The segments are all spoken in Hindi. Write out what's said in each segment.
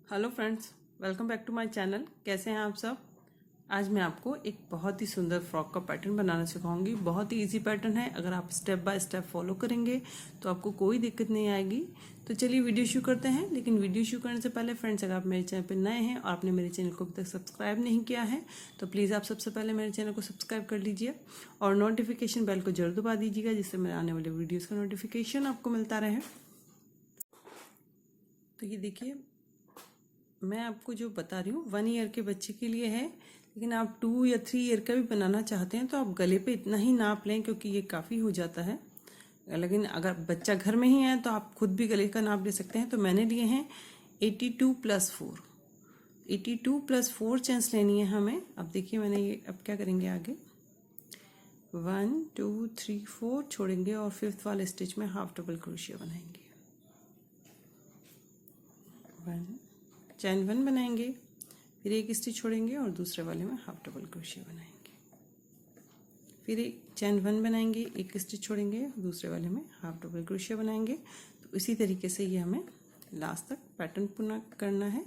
Hello friends, welcome back to my channel. कैसे हैं आप सब। आज मैं आपको एक बहुत ही सुंदर फ्रॉक का पैटर्न बनाना सिखाऊंगी। बहुत ही इजी पैटर्न है। अगर आप स्टेप बाय स्टेप फॉलो करेंगे तो आपको कोई दिक्कत नहीं आएगी। तो चलिए वीडियो शुरू करते हैं। लेकिन वीडियो शुरू करने से पहले फ्रेंड्स, अगर आप मेरे चैनल पर नए हैं और आपने मेरे चैनल को अभी तक सब्सक्राइब नहीं किया है तो प्लीज़ आप सबसे पहले मेरे चैनल को सब्सक्राइब कर लीजिए और नोटिफिकेशन बेल को जरूर दबा दीजिएगा, जिससे मेरे आने वाले वीडियोज़ का नोटिफिकेशन आपको मिलता रहे। तो ये देखिए, मैं आपको जो बता रही हूँ 1 ईयर के बच्चे के लिए है। लेकिन आप 2 या 3 ईयर का भी बनाना चाहते हैं तो आप गले पे इतना ही नाप लें, क्योंकि ये काफ़ी हो जाता है। लेकिन अगर बच्चा घर में ही है तो आप खुद भी गले का नाप ले सकते हैं। तो मैंने लिए हैं 82+4। 82+4 चेंस लेनी है हमें। अब देखिए मैंने ये, अब क्या करेंगे आगे 1 2 3 4 छोड़ेंगे और 5th वाले स्टिच में हाफ डबल क्रोशिया बनाएंगे। 1 चैन 1 बनाएंगे, फिर एक स्टिच छोड़ेंगे और दूसरे वाले में हाफ डबल क्रोशिया बनाएंगे। फिर एक चैन 1 बनाएंगे, एक स्टिच छोड़ेंगे, दूसरे वाले में हाफ डबल क्रोशिया बनाएंगे। तो इसी तरीके से ये हमें लास्ट तक पैटर्न पूरा करना है।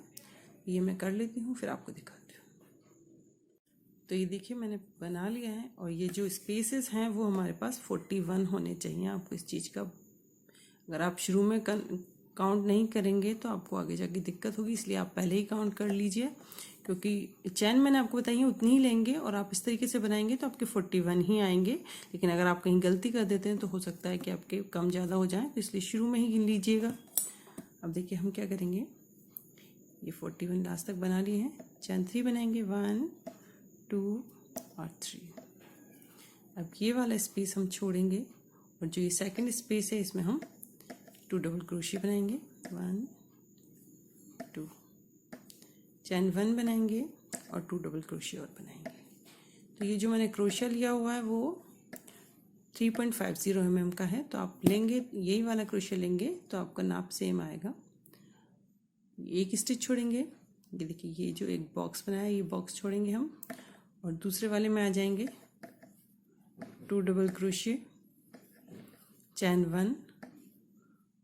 ये मैं कर लेती हूँ, फिर आपको दिखाती हूँ। तो ये देखिए मैंने बना लिया है और ये जो स्पेसेस हैं वो हमारे पास 41 होने चाहिए। आपको इस चीज़ का, अगर आप शुरू में काउंट नहीं करेंगे तो आपको आगे जाके दिक्कत होगी, इसलिए आप पहले ही काउंट कर लीजिए। क्योंकि चैन मैंने आपको बताई है उतनी ही लेंगे और आप इस तरीके से बनाएंगे तो आपके 41 ही आएंगे। लेकिन अगर आप कहीं गलती कर देते हैं तो हो सकता है कि आपके कम ज़्यादा हो जाए, तो इसलिए शुरू में ही गिन लीजिएगा। अब देखिए हम क्या करेंगे, ये 41 लास्ट तक बना लिए हैं। चैन 3 बनाएंगे, 1 2 और 3। अब ये वाला स्पेस हम छोड़ेंगे और जो ये सेकेंड स्पेस है इसमें हम 2 डबल क्रोशिया बनाएंगे, 1 2। चैन 1 बनाएंगे और 2 डबल क्रोशिया और बनाएंगे। तो ये जो मैंने क्रोशिया लिया हुआ है वो 3.50 mm का है। तो आप लेंगे यही वाला क्रोशिया लेंगे तो आपका नाप सेम आएगा। एक स्टिच छोड़ेंगे, ये देखिए ये जो एक बॉक्स बनाया है ये बॉक्स छोड़ेंगे हम और दूसरे वाले में आ जाएंगे 2 डबल क्रोशिया, चैन 1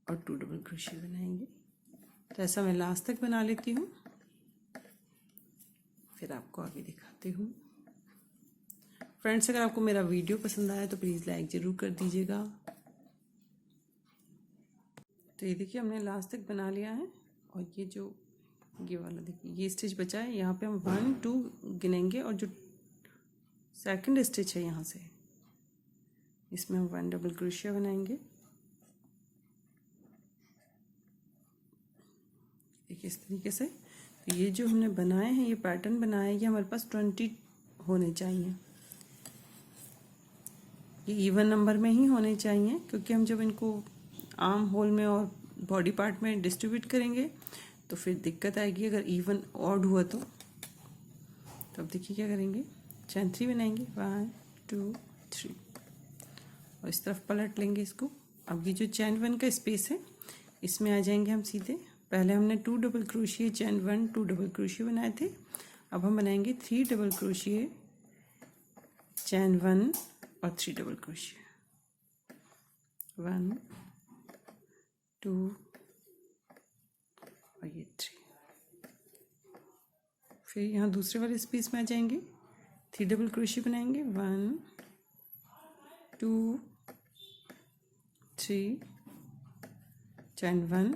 और 2 डबल क्रोशिया बनाएंगे। तो ऐसा मैं लास्ट तक बना लेती हूँ, फिर आपको आगे दिखाती हूँ। फ्रेंड्स, अगर आपको मेरा वीडियो पसंद आया तो प्लीज़ लाइक ज़रूर कर दीजिएगा। तो ये देखिए हमने लास्ट तक बना लिया है और ये जो ये वाला देखिए ये स्टिच बचा है, यहाँ पे हम 1 2 गिनेंगे और जो सेकंड स्टिच है यहाँ से इसमें हम 1 डबल क्रोशिया बनाएंगे। देखिए इस तरीके से। तो ये जो हमने बनाए हैं, ये पैटर्न बनाया है, ये हमारे पास 20 होने चाहिए। ये इवन नंबर में ही होने चाहिए, क्योंकि हम जब इनको आर्म होल में और बॉडी पार्ट में डिस्ट्रीब्यूट करेंगे तो फिर दिक्कत आएगी अगर इवन ऑड हुआ तो। अब देखिए क्या करेंगे, चैन 3 बनाएंगे, 1 2 3 और इस तरफ पलट लेंगे इसको। अब ये जो चैन 1 का स्पेस है इसमें आ जाएंगे हम सीधे। पहले हमने 2 डबल क्रोशिया चैन 1 2 डबल क्रोशिया बनाए थे। अब हम बनाएंगे 3 डबल क्रोशिया चैन 1 और 3 डबल क्रोशिया, 1 2 और ये 3। फिर यहाँ दूसरे वाले स्पेस में आ जाएंगे, 3 डबल क्रोशिया बनाएंगे, 1 2 3 चैन 1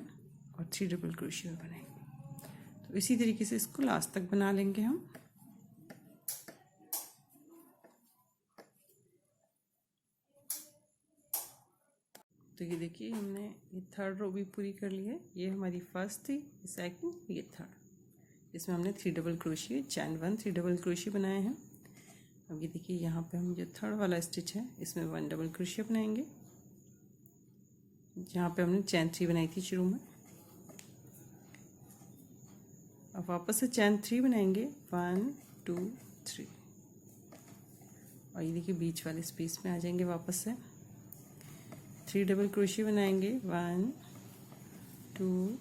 और 3 डबल क्रोशिया बनाएंगे। तो इसी तरीके से इसको लास्ट तक बना लेंगे हम। तो ये देखिए हमने ये थर्ड रो भी पूरी कर ली है। ये हमारी फर्स्ट थी, ये सेकंड, ये थर्ड। इसमें हमने 3 डबल क्रोशिया चैन 1 3 डबल क्रोशिया बनाए हैं। अब ये देखिए यहाँ पे हम जो थर्ड वाला स्टिच है इसमें 1 डबल क्रोशिया बनाएंगे, जहाँ पे हमने चैन 3 बनाई थी शुरू में। अब वापस से चैन 3 बनाएंगे, 1 2 3 और ये देखिए बीच वाले स्पेस में आ जाएंगे वापस से। 3 डबल क्रोशिया बनाएंगे, 1 2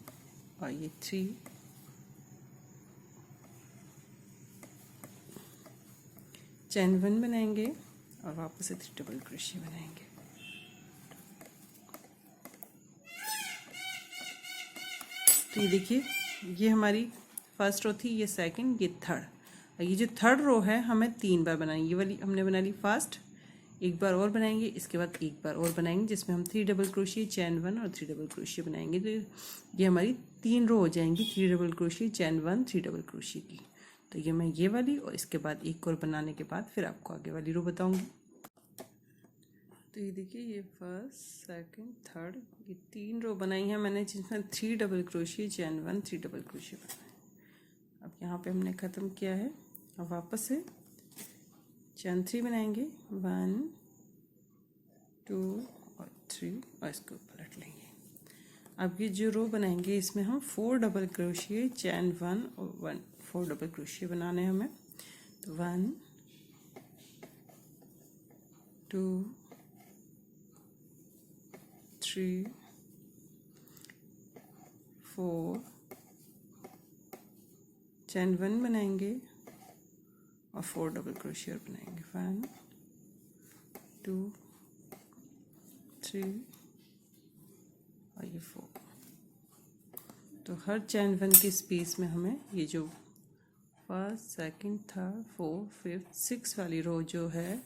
और ये 3। चैन 1 बनाएंगे और वापस से 3 डबल क्रोशिया बनाएंगे। तो ये देखिए ये हमारी फर्स्ट रो थी, ये सेकंड, ये थर्ड। और ये जो थर्ड रो है हमें 3 बार बनाएंगे। ये वाली हमने बना ली फर्स्ट, एक बार और बनाएंगे, इसके बाद एक बार और बनाएंगे जिसमें हम 3 डबल क्रोशिया चैन 1 और 3 डबल क्रोशिया बनाएंगे। तो ये हमारी 3 रो हो जाएंगी 3 डबल क्रोशिया चैन 1 3 डबल क्रोशिया की। तो ये मैं ये वाली और इसके बाद एक और बनाने के बाद फिर आपको आगे वाली रो बताऊंगी। तो ये देखिए, ये फर्स्ट सेकंड थर्ड, ये 3 रो बनाई है मैंने जिसमें 3 डबल क्रोशिया चैन 1 3 डबल क्रोशिया बनाए। अब यहाँ पे हमने ख़त्म किया है। अब वापस से चैन 3 बनाएंगे, 1 2 और 3 और इसको पलट लेंगे। अब ये जो रो बनाएंगे इसमें हम 4 डबल क्रोशिया चैन 1 और 4 डबल क्रोशिया बनाने हैं हमें। तो 1 2 3 4 चैन 1 बनाएंगे और 4 डबल क्रोशिया बनाएंगे, 1 2 3 और ये 4। तो हर चैन 1 के स्पेस में हमें ये जो first second third fourth fifth 6 वाली रो जो है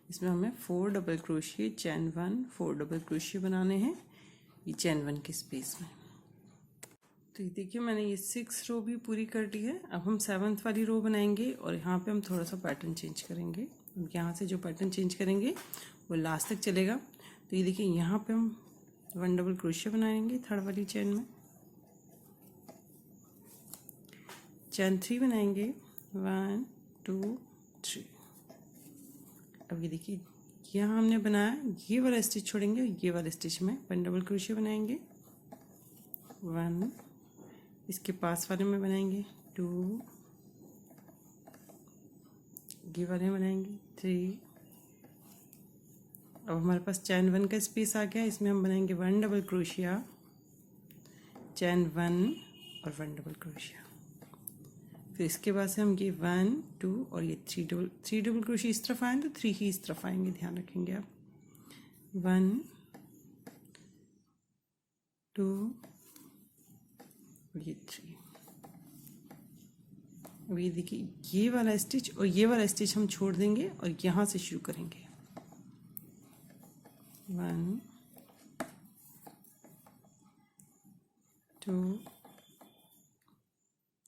इसमें हमें 4 डबल क्रोशिया चैन 1 4 डबल क्रोशिया बनाने हैं ये चैन 1 के स्पेस में। तो ये देखिए, मैंने ये 6 रो भी पूरी कर ली है। अब हम 7th वाली रो बनाएंगे और यहाँ पे हम थोड़ा सा पैटर्न चेंज करेंगे। यहाँ से जो पैटर्न चेंज करेंगे वो लास्ट तक चलेगा। तो ये देखिए, यहाँ पे हम 1 डबल क्रोशिया बनाएंगे थर्ड वाली चैन में, चैन 3 बनाएंगे, 1 2 3। अब ये देखिए, यहाँ हमने बनाया, ये वाला स्टिच छोड़ेंगे और ये वाला स्टिच में 1 डबल क्रोशिया बनाएंगे, 1 इसके पास वाले में बनाएंगे, 2 ये वाले में बनाएंगे, 3। अब हमारे पास चैन 1 का स्पेस आ गया, इसमें हम बनाएंगे 1 डबल क्रोशिया चैन 1 और 1 डबल क्रोशिया। फिर इसके बाद से हम ये 1 2 और ये 3 डबल क्रोशिया इस तरफ आएँ तो 3 ही इस तरफ आएंगे, ध्यान रखेंगे आप। 1 2 और ये 3। अब ये देखिए, ये वाला स्टिच और ये वाला स्टिच हम छोड़ देंगे और यहाँ से शुरू करेंगे। 1 2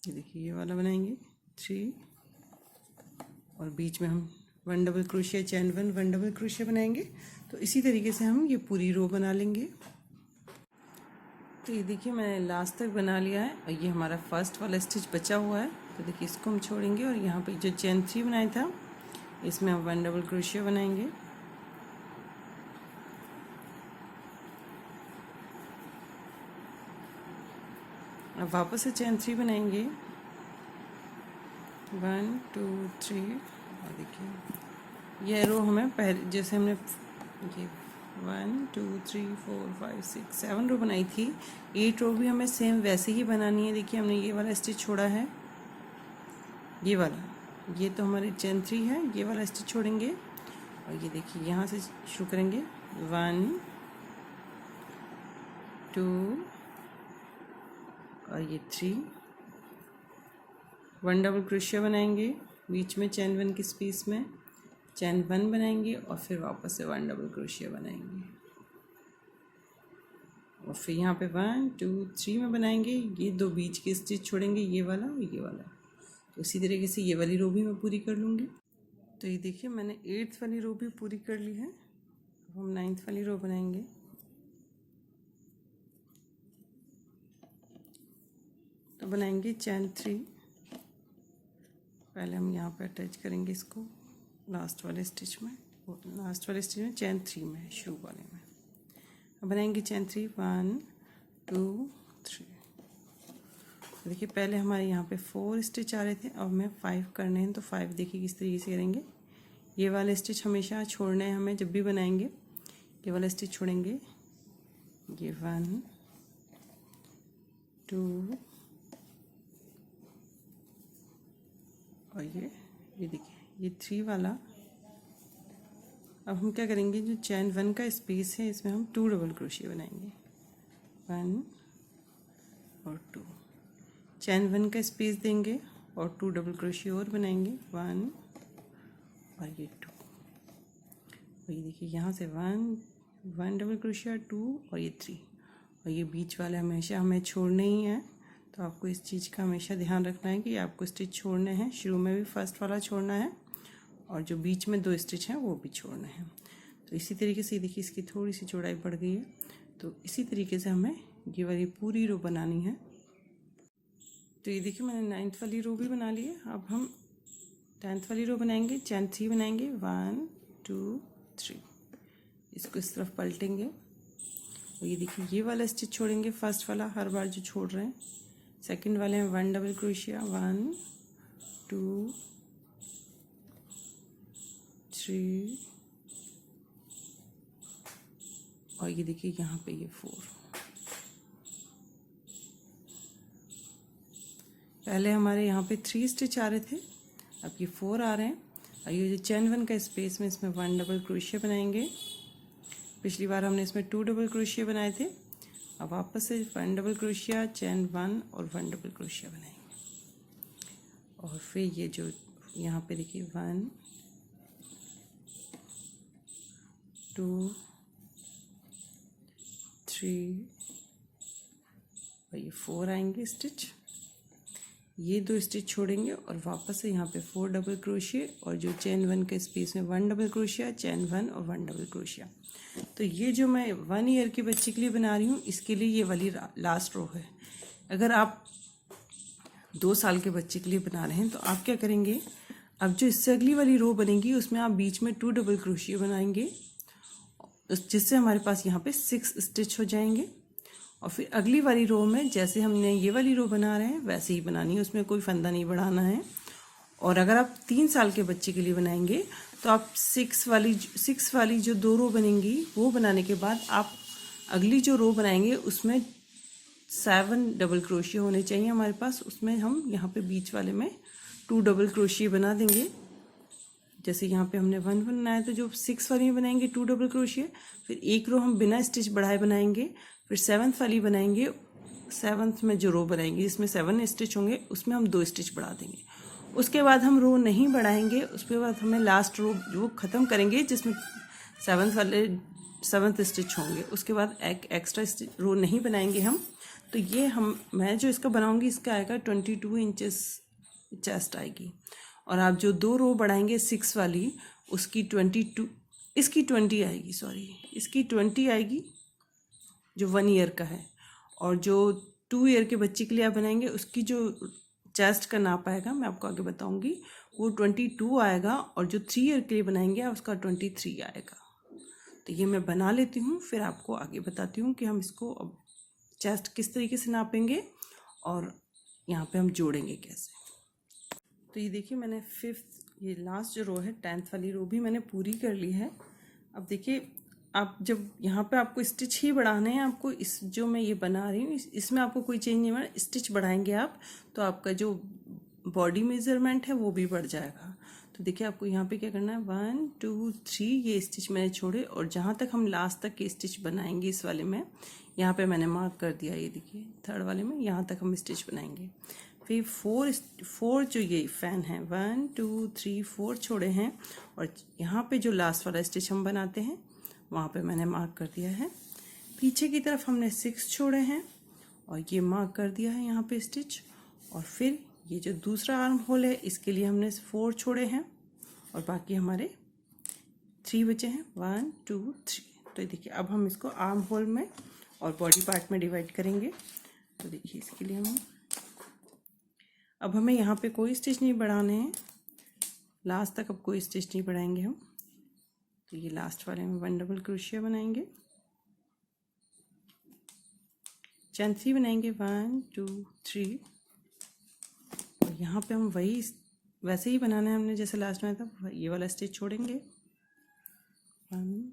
ये देखिए, ये वाला बनाएंगे, 3 और बीच में हम 1 डबल क्रोशिया चैन 1 1 डबल क्रोशिया बनाएंगे। तो इसी तरीके से हम ये पूरी रो बना लेंगे। तो ये देखिए, मैंने लास्ट तक बना लिया है और ये हमारा फर्स्ट वाला स्टिच बचा हुआ है। तो देखिए, इसको हम छोड़ेंगे और यहाँ पे जो चैन 3 बनाया था इसमें हम 1 डबल क्रोशिया बनाएंगे, अब वापस से चैन 3 बनाएंगे, 1 2 3। और देखिए, ये रो हमें पहले जैसे हमने ये 1 2 3 4 5 6 7 रो बनाई थी, 8 रो भी हमें सेम वैसे ही बनानी है। देखिए, हमने ये वाला स्टिच छोड़ा है, ये वाला, ये तो हमारी चैन 3 है, ये वाला स्टिच छोड़ेंगे और ये देखिए यहाँ से शुरू करेंगे, 1 2 और ये 3, 1 डबल क्रोशिया बनाएंगे बीच में चैन 1 की स्पेस में, चैन 1 बनाएंगे और फिर वापस से 1 डबल क्रोशिया बनाएंगे और फिर यहाँ पे 1 2 3 में बनाएंगे, ये 2 बीच के स्टिच छोड़ेंगे, ये वाला और ये वाला। तो इसी तरीके से ये वाली रो भी मैं पूरी कर लूँगी। तो ये देखिए, मैंने 8th वाली रो भी पूरी कर ली है। अब हम 9th वाली रो बनाएंगे। तो बनाएंगे चैन 3, पहले हम यहाँ पे अटैच करेंगे इसको लास्ट वाले स्टिच में, लास्ट वाले स्टिच में चैन 3 में शुरू वाले में। अब बनाएंगे चैन 3, 1 2 3। देखिए, पहले हमारे यहाँ पे 4 स्टिच आ रहे थे, अब हमें 5 करने हैं। तो 5 देखिए किस तरीके से करेंगे, ये वाले स्टिच हमेशा छोड़ने हैं हमें, जब भी बनाएंगे ये वाला स्टिच छोड़ेंगे, ये 1 2 और ये देखिए ये 3 वाला। अब हम क्या करेंगे, जो चैन 1 का स्पेस है इसमें हम 2 डबल क्रोशिया बनाएंगे, 1 और 2। चैन 1 का स्पेस देंगे और 2 डबल क्रोशिया और बनाएंगे, 1 और ये 2, और ये देखिए यहाँ से 1 डबल क्रोशिया, 2 और ये 3, और ये बीच वाले हमेशा हमें छोड़ने ही है। तो आपको इस चीज़ का हमेशा ध्यान रखना है कि आपको स्टिच छोड़ने हैं, शुरू में भी फर्स्ट वाला छोड़ना है और जो बीच में 2 स्टिच हैं वो भी छोड़ने हैं। तो इसी तरीके से देखिए इसकी थोड़ी सी चौड़ाई बढ़ गई है, तो इसी तरीके से हमें ये वाली पूरी रो बनानी है। तो ये देखिए मैंने 9th वाली रो भी बना ली है। अब हम 10th वाली रो बनाएंगे, चैन 3 बनाएंगे, 1 2 3, इसको इस तरफ पलटेंगे और ये देखिए ये वाला स्टिच छोड़ेंगे, फर्स्ट वाला हर बार जो छोड़ रहे हैं। सेकंड वाले में 1 डबल क्रोशिया, 1 2 3, और ये देखिए यहाँ पे ये 4। पहले हमारे यहाँ पे 3 स्टिच आ रहे थे, अब ये 4 आ रहे हैं। और ये जो चैन 1 का स्पेस में इसमें 1 डबल क्रोशिया बनाएंगे। पिछली बार हमने इसमें 2 डबल क्रोशिया बनाए थे, अब वापस से 1 डबल क्रोशिया, चैन 1 और 1 डबल क्रोशिया बनाएंगे। और फिर ये जो यहाँ पे देखिए 1 2 3 और ये 4 आएंगे स्टिच, ये 2 स्टिच छोड़ेंगे और वापस से यहाँ पे 4 डबल क्रोशिया और जो चैन 1 के स्पेस में 1 डबल क्रोशिया, चैन 1 और 1 डबल क्रोशिया। तो ये जो मैं 1 ईयर के बच्चे के लिए बना रही हूँ, इसके लिए ये वाली लास्ट रो है। अगर आप 2 साल के बच्चे के लिए बना रहे हैं तो आप क्या करेंगे, अब जो इससे अगली वाली रो बनेगी उसमें आप बीच में 2 डबल क्रोशिया बनाएंगे, जिससे हमारे पास यहाँ पे 6 स्टिच हो जाएंगे। और फिर अगली वाली रो में जैसे हमने ये वाली रो बना रहे हैं वैसे ही बनानी है, उसमें कोई फंदा नहीं बढ़ाना है। और अगर आप 3 साल के बच्चे के लिए बनाएंगे तो आप 6 वाली जो 2 रो बनेंगी वो बनाने के बाद आप अगली जो रो बनाएंगे उसमें 7 डबल क्रोशिया होने चाहिए हमारे पास। उसमें हम यहाँ पे बीच वाले में 2 डबल क्रोशिया बना देंगे। जैसे यहाँ पे हमने 1 बनाया तो जो 6 वाली में बनाएंगे 2 डबल क्रोशिया, फिर एक रो हम बिना स्टिच बढ़ाए बनाएंगे, फिर 7th वाली बनाएंगे, 7th में जो रो बनाएंगे जिसमें 7 स्टिच होंगे उसमें हम 2 स्टिच बढ़ा देंगे। उसके बाद हम रो नहीं बढ़ाएंगे, उसके बाद हमें लास्ट रो जो ख़त्म करेंगे जिसमें 7th स्टिच होंगे, उसके बाद एक एक्स्ट्रा रो नहीं बनाएंगे हम। तो ये मैं जो इसका बनाऊंगी इसका आएगा 22 इंचेस चेस्ट आएगी। और आप जो 2 रो बढ़ाएंगे 6 वाली उसकी 22, इसकी 20 आएगी, सॉरी इसकी 20 आएगी जो 1 ईयर का है। और जो 2 ईयर के बच्चे के लिए आप बनाएंगे उसकी जो चेस्ट का नाप आएगा मैं आपको आगे बताऊंगी, वो 22 आएगा। और जो 3 ईयर के लिए बनाएंगे उसका 23 आएगा। तो ये मैं बना लेती हूँ, फिर आपको आगे बताती हूँ कि हम इसको अब चेस्ट किस तरीके से नापेंगे और यहाँ पे हम जोड़ेंगे कैसे। तो ये देखिए मैंने 5th, ये लास्ट जो रो है 10th वाली रो भी मैंने पूरी कर ली है। अब देखिए आप जब यहाँ पे आपको स्टिच ही बढ़ाने हैं, आपको इस जो मैं ये बना रही हूँ इसमें आपको कोई चेंज नहीं होना। स्टिच बढ़ाएंगे आप तो आपका जो बॉडी मेजरमेंट है वो भी बढ़ जाएगा। तो देखिए आपको यहाँ पे क्या करना है, 1 2 3 ये स्टिच मैंने छोड़े और जहाँ तक हम लास्ट तक के स्टिच बनाएंगे इस वाले में, यहाँ पे मैंने मार्क कर दिया। ये देखिए 3rd वाले में यहाँ तक हम स्टिच बनाएंगे। फिर 4 जो ये फैन है 1 2 3 4 छोड़े हैं और यहाँ पे जो लास्ट वाला स्टिच हम बनाते हैं वहाँ पे मैंने मार्क कर दिया है। पीछे की तरफ हमने 6 छोड़े हैं और ये मार्क कर दिया है यहाँ पे स्टिच। और फिर ये जो दूसरा आर्म होल है इसके लिए हमने 4 छोड़े हैं और बाकी हमारे 3 बचे हैं, 1 2 3। तो देखिए अब हम इसको आर्म होल में और बॉडी पार्ट में डिवाइड करेंगे। तो देखिए इसके लिए अब हमें यहाँ पे कोई स्टिच नहीं बढ़ाने हैं, लास्ट तक अब कोई स्टिच नहीं बढ़ाएंगे हम। तो ये लास्ट वाले में 1 डबल क्रोशिया बनाएंगे, चैन 3 बनाएंगे 1 2 3 और यहाँ पे हम वैसे ही बनाना है हमने जैसे लास्ट में था। ये वाला स्टिच छोड़ेंगे 1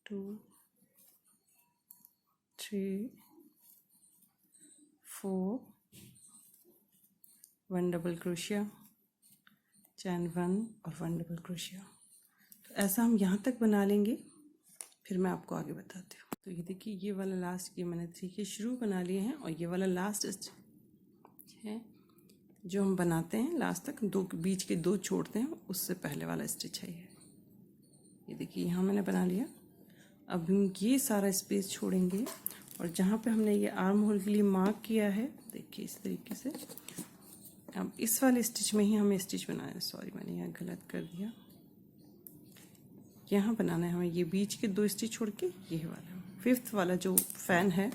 2 3 4 1 डबल क्रोशिया, चैन 1 और 1 डबल क्रोशिया। तो ऐसा हम यहाँ तक बना लेंगे, फिर मैं आपको आगे बताती हूँ। तो ये देखिए ये वाला लास्ट, ये मैंने 3 के शुरू बना लिए हैं और ये वाला लास्ट स्टिच है जो हम बनाते हैं लास्ट तक, दो बीच के 2 छोड़ते हैं, उससे पहले वाला स्टिच है ये देखिए यहाँ मैंने बना लिया। अब हम ये सारा स्पेस छोड़ेंगे और जहाँ पे हमने ये आर्म होल के लिए मार्क किया है देखिए इस तरीके से, अब इस वाले स्टिच में ही हमें स्टिच बनाना है। सॉरी मैंने यहाँ गलत कर दिया, यहाँ बनाना है हमें ये बीच के 2 स्टिच छोड़ के ये वाला 5th वाला जो फैन है,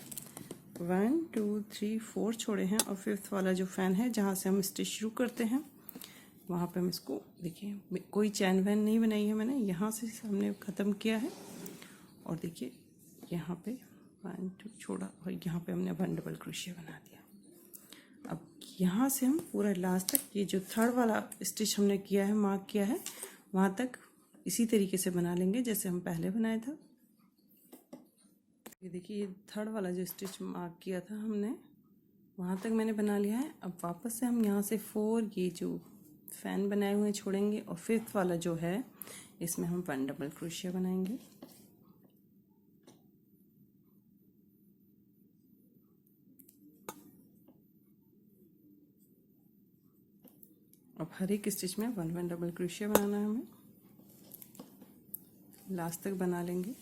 1 2 3 4 छोड़े हैं और 5th वाला जो फैन है जहाँ से हम स्टिच शुरू करते हैं वहाँ पे हम इसको देखिए कोई चैन वैन नहीं बनाई है मैंने, यहाँ से हमने ख़त्म किया है और देखिए यहाँ पे 1 2 छोड़ा और यहाँ पे हमने 1 डबल क्रोशिया बना दिया। अब यहाँ से हम पूरा लास्ट तक ये जो 3rd वाला स्टिच हमने किया है मार्क किया है वहाँ तक इसी तरीके से बना लेंगे जैसे हम पहले बनाया था। ये देखिए ये 3rd वाला जो स्टिच मार्क किया था हमने वहाँ तक मैंने बना लिया है। अब वापस से हम यहाँ से 4 ये जो फैन बनाए हुए छोड़ेंगे और 5th वाला जो है इसमें हम 1 डबल क्रोशिया बनाएंगे। अब हर एक स्टिच में 1 डबल क्रोशिया बनाना है हमें, लास्ट तक बना लेंगे।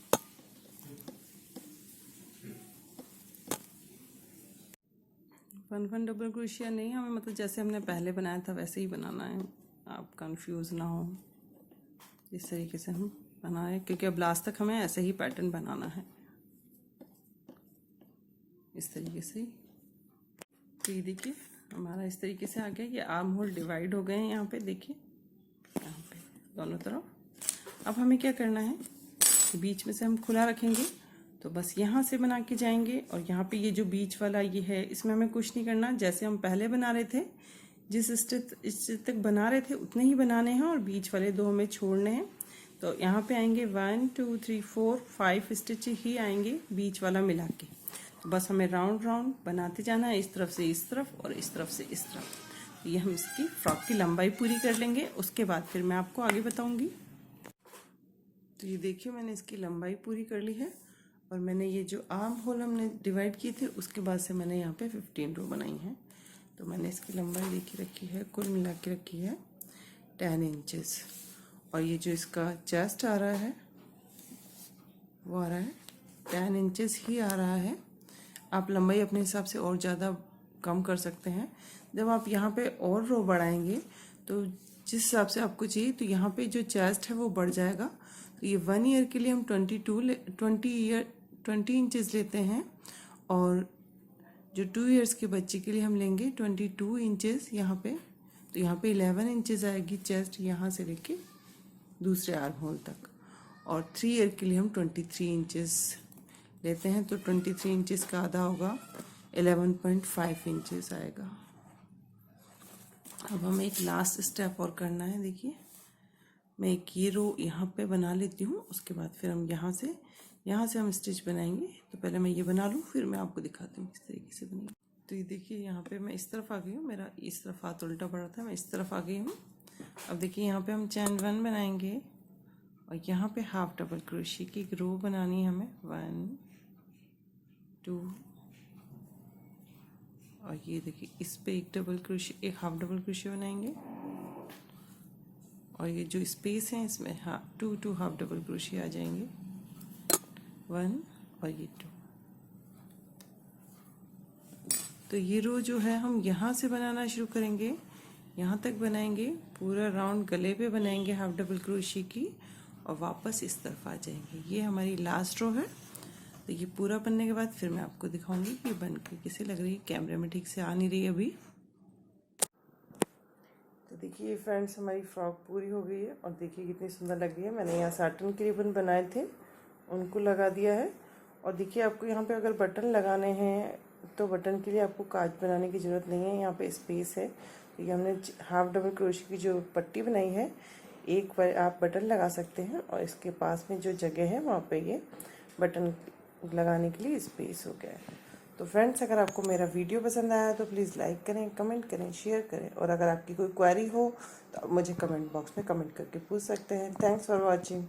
वन डबल क्रोशिया नहीं, हमें मतलब जैसे हमने पहले बनाया था वैसे ही बनाना है, आप कंफ्यूज ना हो। इस तरीके से हम बनाए क्योंकि अब लास्ट तक हमें ऐसे ही पैटर्न बनाना है इस तरीके से। तो ये देखिए हमारा इस तरीके से आ गया, ये आर्म होल डिवाइड हो गए हैं यहाँ पे देखिए, यहाँ पे दोनों तरफ। अब हमें क्या करना है, बीच में से हम खुला रखेंगे तो बस यहाँ से बना के जाएंगे और यहाँ पे ये जो बीच वाला ये है इसमें हमें कुछ नहीं करना, जैसे हम पहले बना रहे थे जिस स्टिच तक बना रहे थे उतने ही बनाने हैं और बीच वाले 2 हमें छोड़ने हैं। तो यहाँ पे आएंगे 1 2 3 4 5 स्टिच ही आएंगे बीच वाला मिला के। तो बस हमें राउंड राउंड बनाते जाना है, इस तरफ से इस तरफ और इस तरफ से इस तरफ। ये हम इसकी फ्रॉक की लंबाई पूरी कर लेंगे, उसके बाद फिर मैं आपको आगे बताऊँगी। तो ये देखिए मैंने इसकी लंबाई पूरी कर ली है और मैंने ये जो आर्म होल हमने डिवाइड किए थे उसके बाद से मैंने यहाँ पे 15 रो बनाई हैं। तो मैंने इसकी लंबाई देखी रखी है, कुल मिला के रखी है 10 इंचेस और ये जो इसका चेस्ट आ रहा है वो आ रहा है 10 इंचेस ही आ रहा है। आप लंबाई अपने हिसाब से और ज़्यादा कम कर सकते हैं। जब आप यहाँ पे और रो बढ़ाएंगे तो जिस हिसाब से आपको चाहिए तो यहाँ पे जो चेस्ट है वो बढ़ जाएगा। तो ये 1 ईयर के लिए हम 20 इंचेस लेते हैं और जो 2 इयर्स के बच्चे के लिए हम लेंगे 22 इंचेस यहाँ पे। तो यहाँ पे 11 इंचेस आएगी चेस्ट यहाँ से लेके दूसरे आर्म होल तक, और 3 ईयर के लिए हम 23 इंचेस लेते हैं। तो 23 इंचेस का आधा होगा 11.5 इंचेस आएगा। अब हमें एक लास्ट स्टेप और करना है। देखिए मैं एक ये रो यहाँ पे बना लेती हूँ, उसके बाद फिर हम यहाँ से हम स्टिच बनाएंगे। तो पहले मैं ये बना लूँ फिर मैं आपको दिखाती हूँ किस तरीके से बनेगी। तो ये देखिए यहाँ पे मैं इस तरफ आ गई हूँ, मेरा इस तरफ हाथ उल्टा पड़ा था, मैं इस तरफ आ गई हूँ। अब देखिए यहाँ पे हम चैन 1 बनाएंगे और यहाँ पे हाफ डबल क्रोशिया की एक रो बनानी है हमें, 1 2 और ये देखिए इस पे एक हाफ डबल क्रोशिया बनाएंगे और ये जो स्पेस है इसमें 2 हाफ डबल क्रोशिया आ जाएंगे, 1 और ये 2। तो ये रो जो है हम यहाँ से बनाना शुरू करेंगे, यहाँ तक बनाएंगे, पूरा राउंड गले पे बनाएंगे हाफ डबल क्रोशिया की और वापस इस तरफ आ जाएंगे। ये हमारी लास्ट रो है। तो ये पूरा बनने के बाद फिर मैं आपको दिखाऊंगी कि बन के कैसे लग रही है। कैमरे में ठीक से आ नहीं रही अभी। तो देखिए फ्रेंड्स हमारी फ्रॉक पूरी हो गई है और देखिए कितनी सुंदर लग रही है। मैंने यहाँ साटन के रिबन बनाए थे उनको लगा दिया है और देखिए आपको यहाँ पे अगर बटन लगाने हैं तो बटन के लिए आपको काज बनाने की ज़रूरत नहीं है, यहाँ पे स्पेस है। तो ये हमने हाफ डबल क्रोशिया की जो पट्टी बनाई है एक पर आप बटन लगा सकते हैं और इसके पास में जो जगह है वहाँ पे ये बटन लगाने के लिए स्पेस हो गया है। तो फ्रेंड्स अगर आपको मेरा वीडियो पसंद आया तो प्लीज़ लाइक करें, कमेंट करें, शेयर करें और अगर आपकी कोई क्वेरी हो तो आप मुझे कमेंट बॉक्स में कमेंट करके पूछ सकते हैं। Thanks for watching.